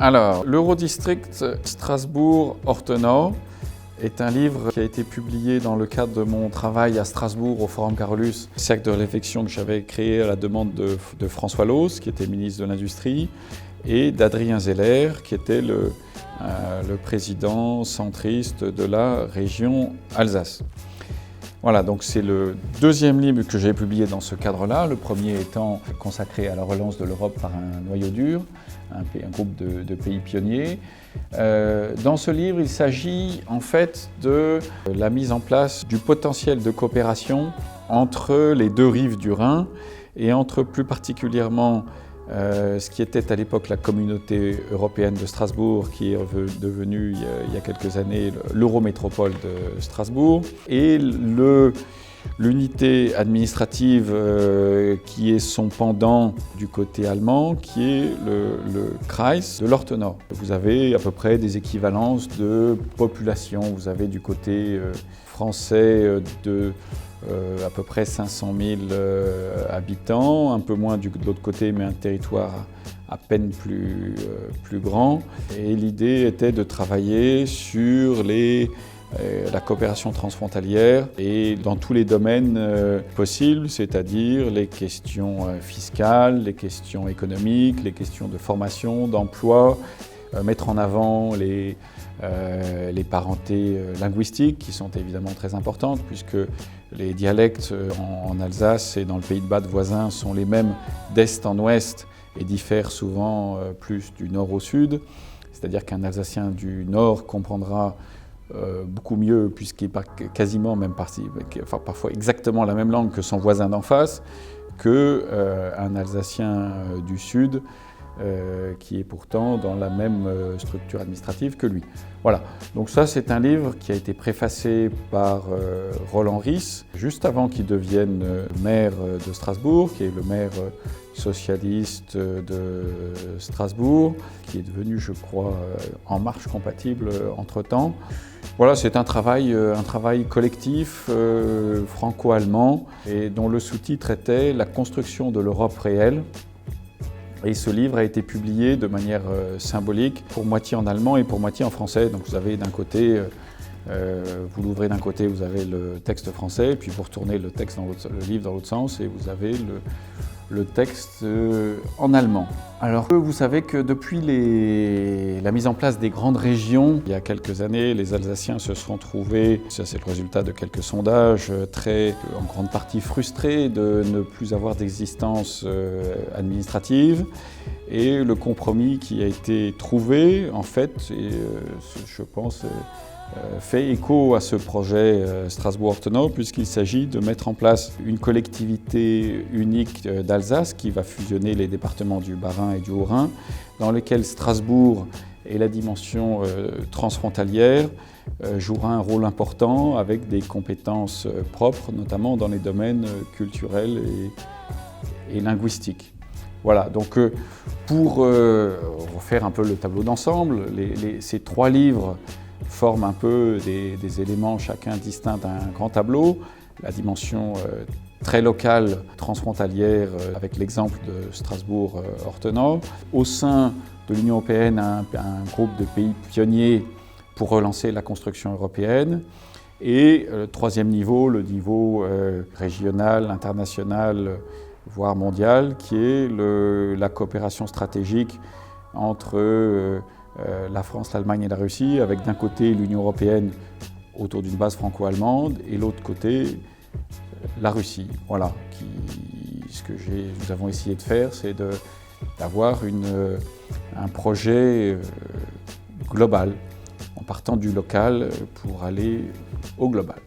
Alors, l'Eurodistrict Strasbourg-Ortenau est un livre qui a été publié dans le cadre de mon travail à Strasbourg au Forum Carolus, cercle de réflexion que j'avais créé à la demande de François Loos, qui était ministre de l'Industrie, et d'Adrien Zeller, qui était le président centriste de la région Alsace. Voilà, donc c'est le deuxième livre que j'ai publié dans ce cadre-là, le premier étant consacré à la relance de l'Europe par un noyau dur, un groupe de pays pionniers. Dans ce livre, il s'agit en fait de la mise en place du potentiel de coopération entre les deux rives du Rhin et entre plus particulièrement ce qui était à l'époque la communauté européenne de Strasbourg, qui est devenue il y a quelques années l'Eurométropole de Strasbourg, et l'unité administrative qui est son pendant du côté allemand, qui est le Kreis de l'Ortenau. Vous avez à peu près des équivalences de population. Vous avez du côté français à peu près 500 000 habitants, un peu moins de l'autre côté, mais un territoire à peine plus grand. Et l'idée était de travailler sur la coopération transfrontalière et dans tous les domaines possibles, c'est-à-dire les questions fiscales, les questions économiques, les questions de formation, d'emploi, mettre en avant les parentés linguistiques qui sont évidemment très importantes puisque les dialectes en Alsace et dans le Pays de Bade voisin sont les mêmes d'est en ouest et diffèrent souvent plus du nord au sud. C'est-à-dire qu'un Alsacien du nord comprendra beaucoup mieux, puisqu'il parle quasiment même parfois exactement la même langue que son voisin d'en face, qu'un Alsacien du sud qui est pourtant dans la même structure administrative que lui. Voilà, donc ça c'est un livre qui a été préfacé par Roland Ries, juste avant qu'il devienne maire de Strasbourg, qui est le maire socialiste de Strasbourg, qui est devenu, je crois, En Marche compatible entre-temps. Voilà, c'est un travail collectif franco-allemand et dont le sous-titre était « La construction de l'Europe réelle ». Et ce livre a été publié de manière symbolique, pour moitié en allemand et pour moitié en français. Donc vous avez d'un côté, vous l'ouvrez d'un côté, vous avez le texte français, puis vous retournez le livre dans l'autre sens et vous avez le texte en allemand. Alors vous savez que depuis la mise en place des grandes régions, il y a quelques années, les Alsaciens se sont trouvés, ça c'est le résultat de quelques sondages, en grande partie frustrés de ne plus avoir d'existence administrative. Et le compromis qui a été trouvé, en fait, je pense, fait écho à ce projet Strasbourg-Ortenau, puisqu'il s'agit de mettre en place une collectivité unique d'Alsace qui va fusionner les départements du Bas-Rhin et du Haut-Rhin, dans lequel Strasbourg et la dimension transfrontalière jouera un rôle important avec des compétences propres, notamment dans les domaines culturels et linguistiques. Voilà, donc pour refaire un peu le tableau d'ensemble, ces trois livres forment un peu des éléments chacun distincts d'un grand tableau. La dimension très locale, transfrontalière, avec l'exemple de Strasbourg-Ortenau. Au sein de l'Union européenne, un groupe de pays pionniers pour relancer la construction européenne. Et le troisième niveau, le niveau régional, international, voire mondial, qui est la coopération stratégique entre la France, l'Allemagne et la Russie, avec d'un côté l'Union européenne autour d'une base franco-allemande et l'autre côté la Russie. Voilà, ce que nous avons essayé de faire, c'est d'avoir un projet global, en partant du local pour aller au global.